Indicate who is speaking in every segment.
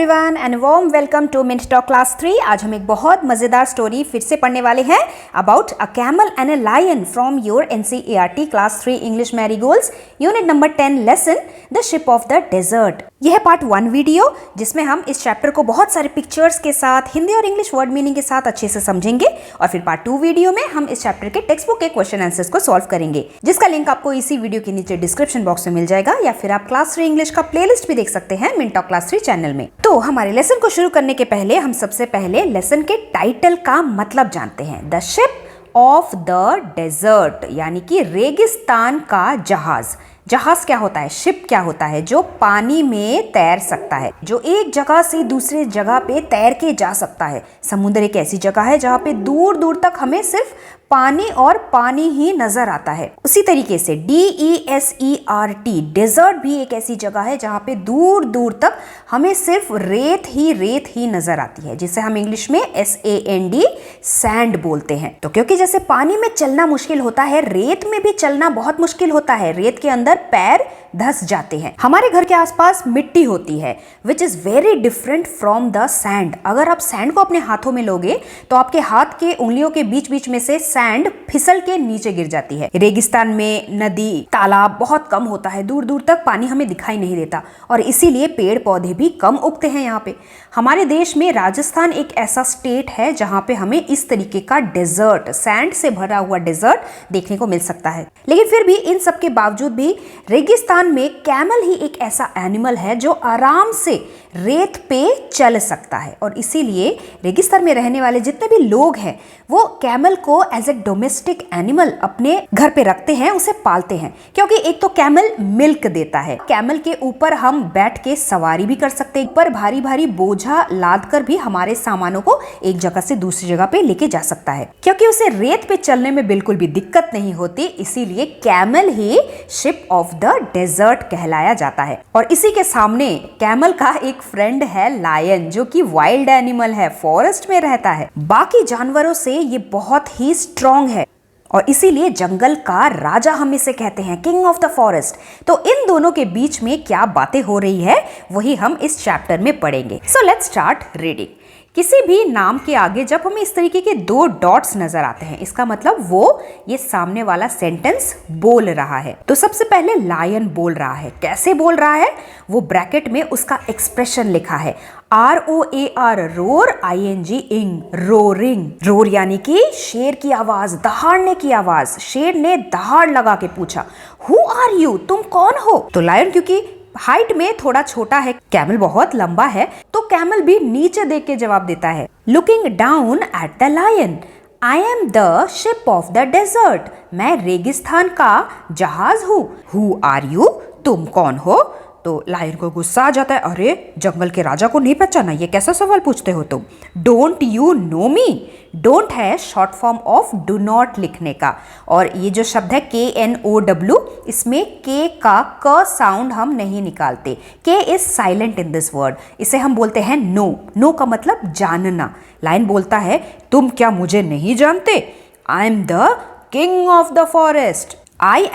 Speaker 1: Everyone and warm welcome to mint talk class 3। आज हम एक बहुत मजेदार स्टोरी फिर से पढ़ने वाले हैं about a camel and a lion from your NCERT class 3 English marigolds unit number 10 lesson the ship of the desert. यह है पार्ट 1 वीडियो जिसमें हम इस चैप्टर को बहुत सारे पिक्चर्स के साथ हिंदी और इंग्लिश वर्ड मीनिंग के साथ अच्छे से समझेंगे और फिर पार्ट 2 वीडियो में हम इस चैप्टर के टेक्स्ट बुक के क्वेश्चन आंसर्स को सॉल्व करेंगे, जिसका लिंक आपको इसी वीडियो के नीचे डिस्क्रिप्शन बॉक्स में मिल जाएगा या फिर आप क्लास 3 इंग्लिश का प्लेलिस्ट भी देख सकते हैं मिंट टॉक क्लास 3 चैनल में। तो हमारे लेसन को शुरू करने के पहले हम सबसे पहले लेसन के टाइटल का मतलब जानते हैं। The ship of the desert यानी कि रेगिस्तान का जहाज। जहाज क्या होता है? शिप क्या होता है? जो पानी में तैर सकता है, जो एक जगह से दूसरी जगह पे तैर के जा सकता है। समुद्र एक ऐसी जगह है जहाँ पे दूर दूर तक हमें सिर्फ पानी और पानी ही नजर आता है। उसी तरीके से DESERT डेजर्ट भी एक ऐसी जगह है जहाँ पे दूर दूर तक हमें सिर्फ रेत ही नजर आती है, जिसे हम इंग्लिश में SAND सैंड बोलते हैं। तो क्योंकि जैसे पानी में चलना मुश्किल होता है, रेत में भी चलना बहुत मुश्किल होता है। रेत के अंदर पैर धंस जाते हैं। हमारे घर के आसपास मिट्टी होती है which is very different from the sand. अगर आप सैंड को अपने हाथों में लोगे तो आपके हाथ के उंगलियों के बीच बीच में से सैंड फिसल के नीचे गिर जाती है। रेगिस्तान में नदी तालाब बहुत कम होता है, दूर दूर तक पानी हमें दिखाई नहीं देता और इसीलिए पेड़ पौधे भी कम उगते हैं यहाँ पे। हमारे देश में राजस्थान एक ऐसा स्टेट है जहाँ पे हमें इस तरीके का डेजर्ट, सैंड से भरा हुआ डेजर्ट देखने को मिल सकता है। लेकिन फिर भी इन सब के बावजूद भी रेगिस्तान में कैमल ही एक ऐसा एनिमल है जो आराम से रेत पे चल सकता है और इसीलिए रेगिस्तान में रहने वाले जितने भी लोग हैं वो कैमल को एज ए डोमेस्टिक एनिमल अपने घर पे रखते हैं, उसे पालते हैं। क्योंकि एक तो कैमल मिल्क देता है, कैमल के ऊपर हम बैठ के सवारी भी कर सकते हैं, ऊपर भारी भारी बोझा लाद कर भी हमारे सामानों को एक जगह से दूसरी जगह पे लेके जा सकता है। क्योंकि उसे रेत पे चलने में बिल्कुल भी दिक्कत नहीं होती, इसीलिए कैमल ही शिप ऑफ द डेजर्ट कहलाया जाता है। और इसी के सामने कैमल का एक फ्रेंड है लायन, जो कि वाइल्ड एनिमल है, फॉरेस्ट में रहता है। बाकी जानवरों से ये बहुत ही स्ट्रॉन्ग है और इसीलिए जंगल का राजा हम इसे कहते हैं, किंग ऑफ द फॉरेस्ट। तो इन दोनों के बीच में क्या बातें हो रही है वही हम इस चैप्टर में पढ़ेंगे। So let's start reading. किसी भी नाम के आगे जब हमें इस तरीके के 2 डॉट्स नजर आते हैं, इसका मतलब वो ये सामने वाला सेंटेंस बोल रहा है। तो सबसे पहले लायन बोल रहा है। कैसे बोल रहा है? वो ब्रैकेट में उसका एक्सप्रेशन लिखा है, ROAR रोर, ING इंग, रोरिंग। रोर यानी कि शेर की आवाज, दहाड़ने की आवाज। शेर ने दहाड़ लगा के पूछा, हु आर यू? तुम कौन हो? तो लायन क्योंकि हाइट में थोड़ा छोटा है, कैमल बहुत लंबा है, तो कैमल भी नीचे देख के जवाब देता है, looking down at the lion, I am the ship of the desert. मैं रेगिस्तान का जहाज हूँ। Who are you? तुम कौन हो? तो लायन को गुस्सा आ जाता है, अरे जंगल के राजा को नहीं पहचाना, ये कैसा सवाल पूछते हो तुम? Don't you know me? Don't है short form of do not लिखने का, और ये जो शब्द है KNOW, इसमें K का क साउंड हम नहीं निकालते। K is silent in this word. इसे हम बोलते हैं नो। नो का मतलब जानना। लायन बोलता है, तुम क्या मुझे नहीं जानते? आई am the king of the forest. I'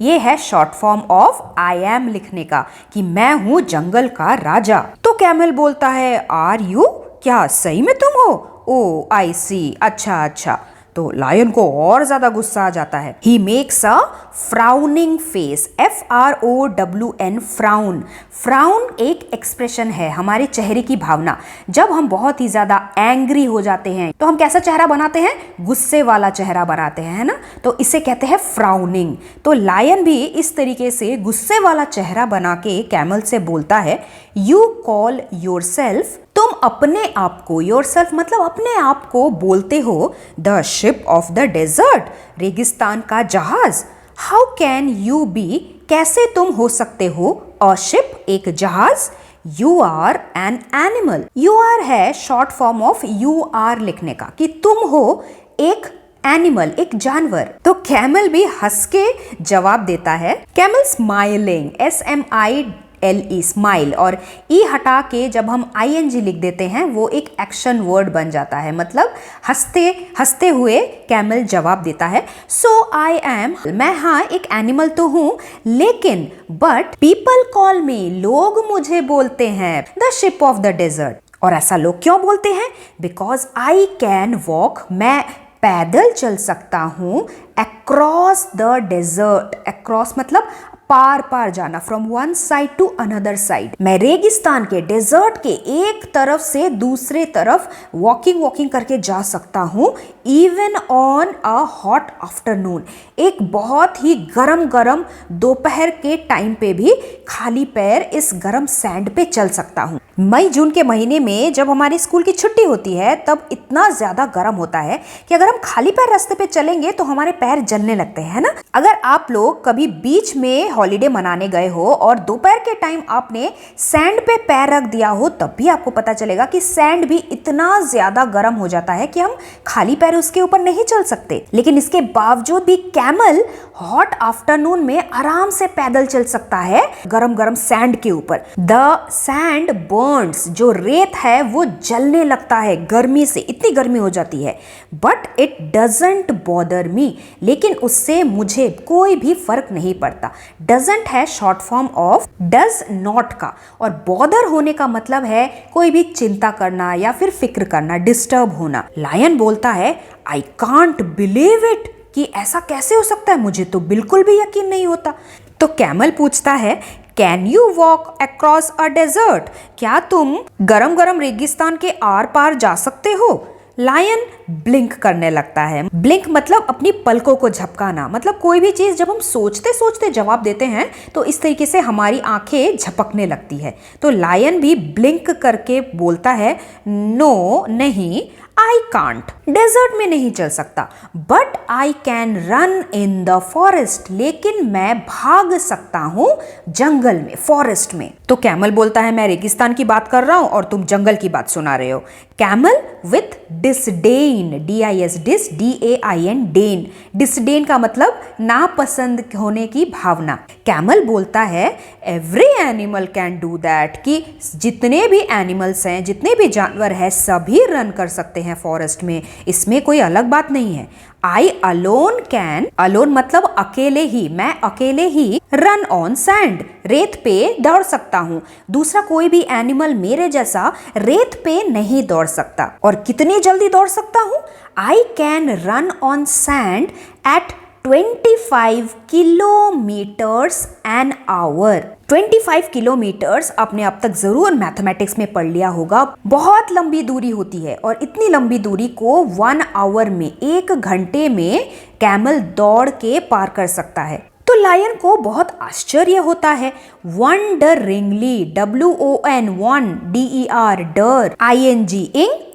Speaker 1: ये है short form of I am लिखने का, कि मैं हूं जंगल का राजा। तो कैमल बोलता है, आर यू? क्या सही में तुम हो? ओ आई सी, अच्छा। तो लायन को और ज्यादा गुस्सा आ जाता है। He makes a frowning face, FROWN, frown. Frown एक एक्सप्रेशन है, हमारे चेहरे की भावना। जब हम बहुत ही ज्यादा एंग्री हो जाते हैं तो हम कैसा चेहरा बनाते हैं? गुस्से वाला चेहरा बनाते हैं, है ना? तो इसे कहते हैं फ्राउनिंग। तो लायन भी इस तरीके से गुस्से वाला चेहरा बना के कैमल से बोलता है, यू कॉल योरसेल्फ, तुम अपने आप को, योरसेल्फ मतलब अपने आप को बोलते हो the ship of the desert, रेगिस्तान का जहाज। How can you be? कैसे तुम हो सकते हो अ शिप, एक जहाज? You are an animal. You are है short form of you are लिखने का, कि तुम हो एक एनिमल, एक जानवर। तो कैमल भी हंस के जवाब देता है। Camel smiling, SMILING SMILE, smile, और ई हटा के जब हम ING लिख देते हैं वो एक एक्शन वर्ड बन जाता है, मतलब हंसते हंसते हुए कैमल जवाब देता है, सो आई एम, मैं हाँ एक एनिमल तो हूं, लेकिन बट पीपल कॉल मी, लोग मुझे बोलते हैं the ship of the desert. और ऐसा लोग क्यों बोलते हैं? बिकॉज आई कैन वॉक, मैं पैदल चल सकता हूं, अक्रॉस द डेजर्ट, अक्रॉस मतलब पार पार जाना, from one side to another side. मैं रेगिस्तान के, डेजर्ट के एक तरफ से दूसरे तरफ वॉकिंग करके जा सकता हूँ, even on a hot afternoon, एक बहुत ही गरम दोपहर के टाइम पे भी खाली पैर इस गरम सैंड पे चल सकता हूँ। मई जून के महीने में जब हमारी स्कूल की छुट्टी होती है तब इतना ज्यादा गर्म होता है कि अगर हम खाली पैर रास्ते पे चलेंगे तो हमारे पैर जलने लगते हैं ना। अगर आप लोग कभी बीच में हॉलीडे मनाने गए हो और दोपहर के टाइम आपने सैंड पे पैर रख दिया हो, तब भी आपको पता चलेगा कि सैंड भी इतना ज्यादा गर्म हो जाता है कि हम खाली पैर उसके ऊपर नहीं चल सकते। लेकिन इसके बावजूद भी कैमल हॉट आफ्टरनून में आराम से पैदल चल सकता है गरम सैंड के ऊपर। द सैंड बर्न्स, जो रेत है वो जलने लगता है गर्मी से, इतनी गर्मी हो जाती है, but it doesn't bother me, लेकिन उससे मुझे कोई भी फर्क नहीं पड़ता। डजंट है short form of does not का, और बॉदर होने का मतलब है कोई भी चिंता करना या फिर फिक्र करना, डिस्टर्ब होना। लायन बोलता है आई कांट बिलीव इट, कि ऐसा कैसे हो सकता है, मुझे तो बिल्कुल भी यकीन नहीं होता। तो कैमल पूछता है can you walk across a desert, क्या तुम गरम रेगिस्तान के आर पार जा सकते हो? लायन ब्लिंक करने लगता है। ब्लिंक मतलब अपनी पलकों को झपकाना, मतलब कोई भी चीज जब हम सोचते सोचते जवाब देते हैं तो इस तरीके से हमारी आंखें झपकने लगती है। तो लायन भी ब्लिंक करके बोलता है नो, नहीं, आई कांट, डेजर्ट में नहीं चल सकता, but I can run in the forest, लेकिन मैं भाग सकता हूं जंगल में, फॉरेस्ट में। तो कैमल बोलता है मैं रेगिस्तान की बात कर रहा हूं और तुम जंगल की बात सुना रहे हो। Camel with disdain, DIS, dis, DAIN, dain, disdain का मतलब नापसंद होने की भावना। कैमल बोलता है every animal can do that, कि जितने भी एनिमल्स हैं, जितने भी जानवर हैं, सभी रन कर सकते हैं फॉरेस्ट में, इसमें कोई अलग बात नहीं है। आई अलोन कैन, अलोन मतलब अकेले ही, मैं अकेले ही रन ऑन सैंड, रेत पे दौड़ सकता हूँ, दूसरा कोई भी एनिमल मेरे जैसा रेत पे नहीं दौड़ सकता। और कितनी जल्दी दौड़ सकता हूँ? I can run on sand at 25 kilometres an hour. 25 kilometres आपने अब तक जरूर मैथमेटिक्स में पढ़ लिया होगा, बहुत लंबी दूरी होती है, और इतनी लंबी दूरी को 1 आवर में, 1 घंटे में कैमल दौड़ के पार कर सकता है। तो लायन को बहुत आश्चर्य होता है। वंडरिंगली, WON, वन, DER, डर, ING,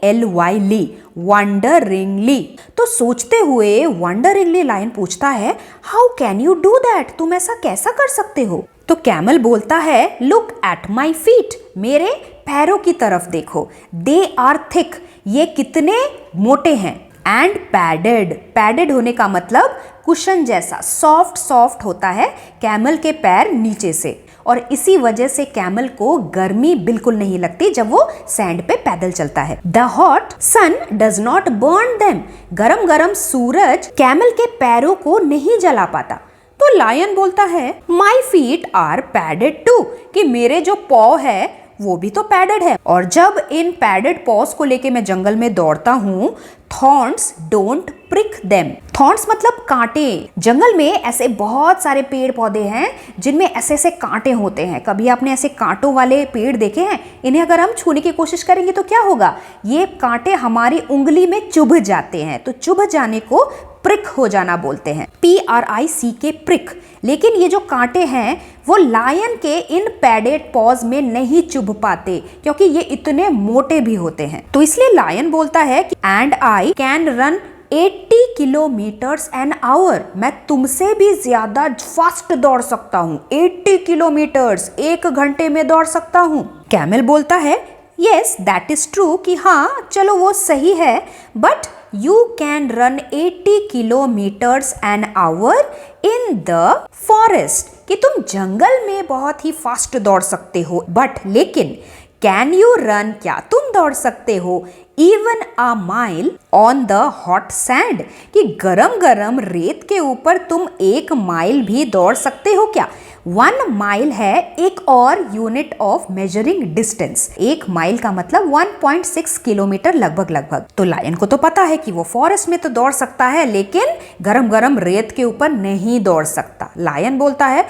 Speaker 1: LY, वंडरिंगली। तो सोचते हुए वंडरिंगली लायन पूछता है how can you do that, तुम ऐसा कैसा कर सकते हो? तो कैमल बोलता है लुक एट माई फीट, मेरे पैरों की तरफ देखो, दे आर थिक, ये कितने मोटे हैं, एंड पैडेड, पैडेड होने का मतलब कुशन जैसा, सॉफ्ट होता है कैमल के पैर नीचे से, और इसी वजह से कैमल को गर्मी बिल्कुल नहीं लगती जब वो सैंड पे पैदल चलता है। The hot sun does not burn them, गरम सूरज कैमल के पैरों को नहीं जला पाता। तो लायन बोलता है my feet are padded too, कि मेरे जो पॉ है वो भी तो पैडेड है, और जब इन पैडेड पॉज को लेके मैं जंगल में दौड़ता हूँ, thorns don't prick them, thorns मतलब कांटे। जंगल में ऐसे बहुत सारे पेड़ पौधे हैं जिनमें ऐसे ऐसे कांटे होते हैं। कभी आपने ऐसे कांटों वाले पेड़ देखे हैं? इन्हें अगर हम छूने की कोशिश करेंगे तो क्या होगा, ये कांटे हमारी उंगली में चुभ जाते हैं, तो चुभ जाने को प्रिक हो जाना बोलते हैं, PRICK, प्रिक। लेकिन ये जो कांटे हैं वो लायन के इन पैडेड पॉज में नहीं चुभ पाते, क्योंकि ये इतने मोटे भी होते हैं। तो इसलिए लायन बोलता है कि and I can run 80 kilometres an our, मैं तुमसे भी ज्यादा फास्ट दौड़ सकता हूँ, 80 किलोमीटर्स 1 घंटे में दौड़ सकता हूँ। कैमल बोलता है यस दैट इज ट्रू, कि हाँ चलो वो सही है, but you can run 80 kilometers an hour in the forest, कि तुम जंगल में बहुत ही फास्ट दौड़ सकते हो, बट लेकिन कैन यू रन, क्या तुम दौड़ सकते हो even a mile on the hot sand, कि गरम गरम रेत के ऊपर तुम 1 माइल भी दौड़ सकते हो क्या। 1 माइल है एक और unit of measuring distance. 1 mile का मतलब 1.6 किलोमीटर लगभग। तो लायन को तो पता है कि वो फॉरेस्ट में तो दौड़ सकता है, लेकिन गरम गरम रेत के ऊपर नहीं दौड़ सकता। लायन बोलता है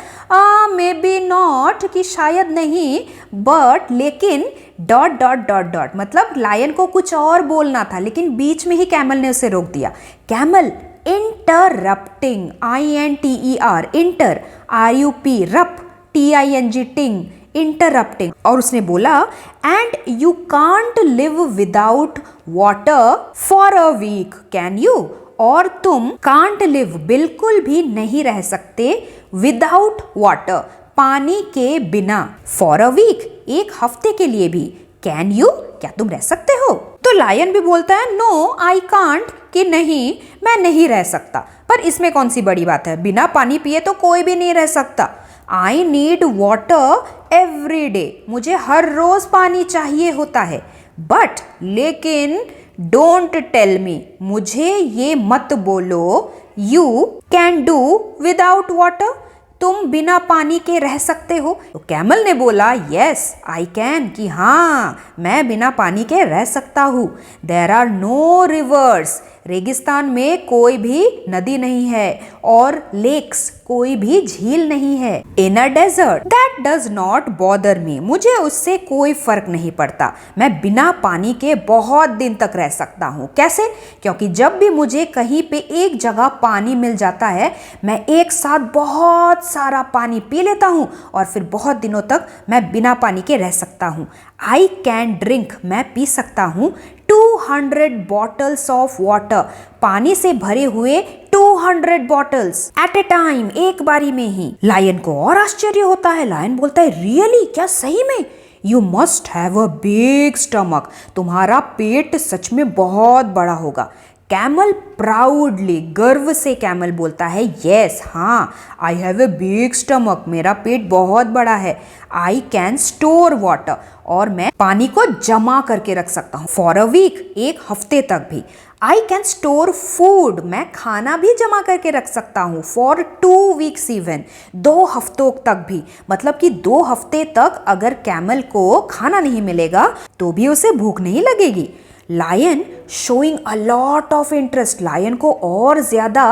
Speaker 1: मे बी नॉट, कि शायद नहीं, बट लेकिन डॉट डॉट डॉट डॉट, मतलब लायन को कुछ और बोलना था, लेकिन बीच में ही कैमल ने उसे रोक दिया। Camel interrupting, INTER, inter, RUP, rup, TING, ting, interrupting, और उसने बोला and you can't live without water for a week, can you, और तुम कांट लिव, बिल्कुल भी नहीं रह सकते, विदाउट वाटर, पानी के बिना, फॉर अ वीक, 1 हफ्ते के लिए भी, कैन यू, क्या तुम रह सकते हो। तो लायन भी बोलता है नो आई कांट, कि नहीं मैं नहीं रह सकता। पर इसमें कौन सी बड़ी बात है, बिना पानी पिए तो कोई भी नहीं रह सकता। I need water every day, मुझे हर रोज पानी चाहिए होता है, बट लेकिन डोंट टेल मी, मुझे ये मत बोलो you can do without water, तुम बिना पानी के रह सकते हो। तो कैमल ने बोला यस आई कैन, कि हाँ मैं बिना पानी के रह सकता हूँ। देयर आर नो रिवर्स, रेगिस्तान में कोई भी नदी नहीं है, और लेक्स, कोई भी झील नहीं है। In a desert that does not bother me, मुझे उससे कोई फर्क नहीं पड़ता, मैं बिना पानी के बहुत दिन तक रह सकता हूँ। कैसे, क्योंकि जब भी मुझे कहीं पे एक जगह पानी मिल जाता है, मैं एक साथ बहुत सारा पानी पी लेता हूँ, और फिर बहुत दिनों तक मैं बिना पानी के रह सकता हूँ। आई कैन ड्रिंक, मैं पी सकता हूँ 200 बॉटल्स ऑफ वाटर, पानी से भरे हुए 200 बॉटल्स एट ए टाइम, एक बारी में ही। लायन को और आश्चर्य होता है। लायन बोलता है रियली, क्या सही में, you must have a big stomach, तुम्हारा पेट सच में बहुत बड़ा होगा। कैमल प्राउडली, गर्व से कैमल बोलता है यस, हाँ I have a big stomach, मेरा पेट बहुत बड़ा है। आई कैन स्टोर वाटर, और मैं पानी को जमा करके रख सकता हूँ, फॉर अ वीक, 1 हफ्ते तक भी। आई कैन स्टोर फूड, मैं खाना भी जमा करके रख सकता हूँ, फॉर 2 वीक्स इवन, 2 हफ्तों तक भी, मतलब कि 2 हफ्ते तक अगर कैमल को खाना नहीं मिलेगा तो भी उसे भूख नहीं लगेगी। Lion showing a lot of interest, lion को और ज्यादा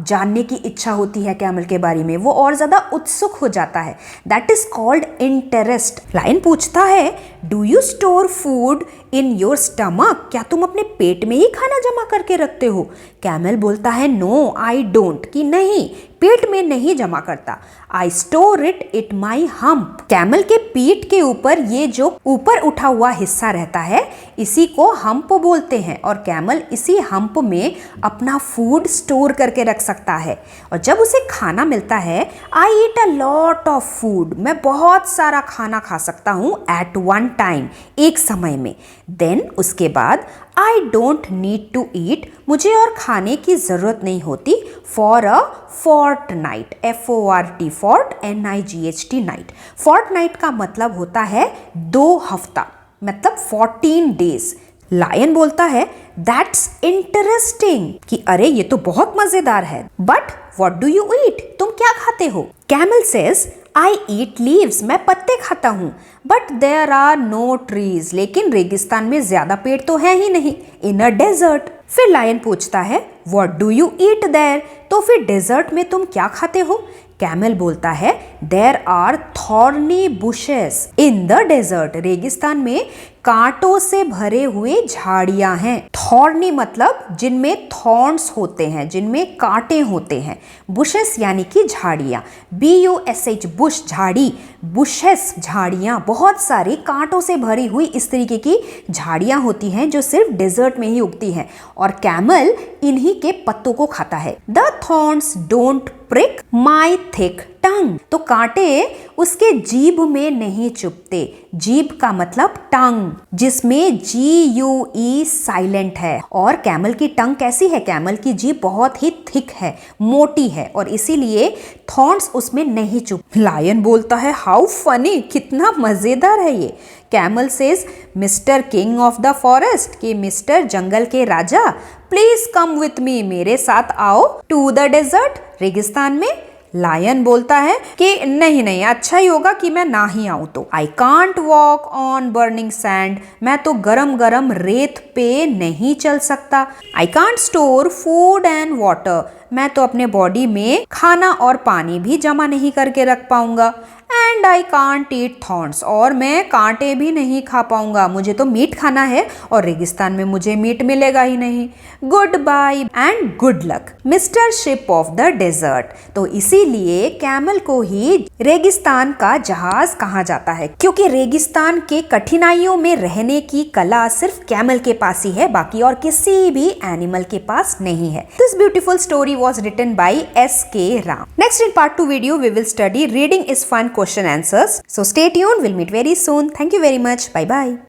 Speaker 1: जानने की इच्छा होती है कैमल के बारे में, वो और ज्यादा उत्सुक हो जाता है। That is called interest. Lion पूछता है do you store food in your stomach, क्या तुम अपने पेट में ही खाना जमा करके रखते हो। कैमल बोलता है नो आई डोंट, कि नहीं पेट में नहीं जमा करता। I store it my hump, camel के पीठ के ऊपर ये जो ऊपर उठा हुआ हिस्सा रहता है इसी को हम्प बोलते हैं, और कैमल इसी हम्प में अपना फूड स्टोर करके रख सकता है। और जब उसे खाना मिलता है आई ईट अ लॉट ऑफ फूड, मैं बहुत सारा खाना खा सकता हूँ एट वन टाइम, एक समय में। देन उसके बाद I don't need to eat, मुझे और खाने की जरूरत नहीं होती, for a fortnight, FORT, fort NIGHT, night. Fortnight का मतलब होता है 2 हफ्ता, मतलब 14 डेज। लायन बोलता है दैट्स इंटरेस्टिंग, कि अरे ये तो बहुत मजेदार है, but what do you eat, तुम क्या खाते हो। Camel says I eat leaves, मैं पत्ते खाता हूँ, but there are no trees, लेकिन रेगिस्तान में ज्यादा पेड़ तो है ही नहीं, इन अ डेजर्ट। फिर लायन पूछता है what do you eat there, तो फिर डेजर्ट में तुम क्या खाते हो। कैमल बोलता है there are thorny bushes in the desert, रेगिस्तान में कांटों से भरे हुए झाड़ियां हैं। थॉर्नी मतलब जिनमें थॉर्न्स होते हैं, जिनमें कांटे होते हैं। बुशेस यानी कि झाड़ियां, BUSH, बुश झाड़ी, बुशेस झाड़ियां, बहुत सारी कांटों से भरी हुई इस तरीके की झाड़ियां होती हैं जो सिर्फ डेजर्ट में ही उगती हैं, और कैमल इन्हीं के पत्तों को खाता है। The thorns don't prick my thick tongue, तो कांटे उसके जीभ में नहीं चुभते। जीभ का मतलब टंग, जिसमें GUE साइलेंट है। और कैमल की टंग कैसी है? कैमल की जीभ बहुत ही थिक है, मोटी है, और इसीलिए थॉर्न्स उसमें नहीं चुभ। लायन बोलता है हाउ फनी, कितना मजेदार है ये। Camel says mister king of the forest, कि मिस्टर जंगल के राजा, प्लीज कम विथ मी, मेरे साथ आओ टू द डेजर्ट, रेगिस्तान में। लायन बोलता है कि नहीं नहीं, अच्छा ही होगा कि मैं ना ही आऊं तो। I can't walk on burning sand, मैं तो गरम गरम रेत पे नहीं चल सकता। I can't store food and water, मैं तो अपने बॉडी में खाना और पानी भी जमा नहीं करके रख पाऊंगा। And I can't eat thorns, और मैं कांटे भी नहीं खा पाऊंगा, मुझे तो मीट खाना है और रेगिस्तान में मुझे मीट मिलेगा ही नहीं। Good bye and good luck mister ship of the desert. तो इसीलिए कैमल को ही रेगिस्तान का जहाज कहा जाता है, क्योंकि रेगिस्तान के कठिनाइयों में रहने की कला सिर्फ कैमल के पास ही है, बाकी और किसी भी एनिमल के पास नहीं है। This beautiful story was written by S.K. Ram. Next in part 2 video we will study reading is fun question answers. So stay tuned, we'll meet very soon. Thank you very much. Bye bye.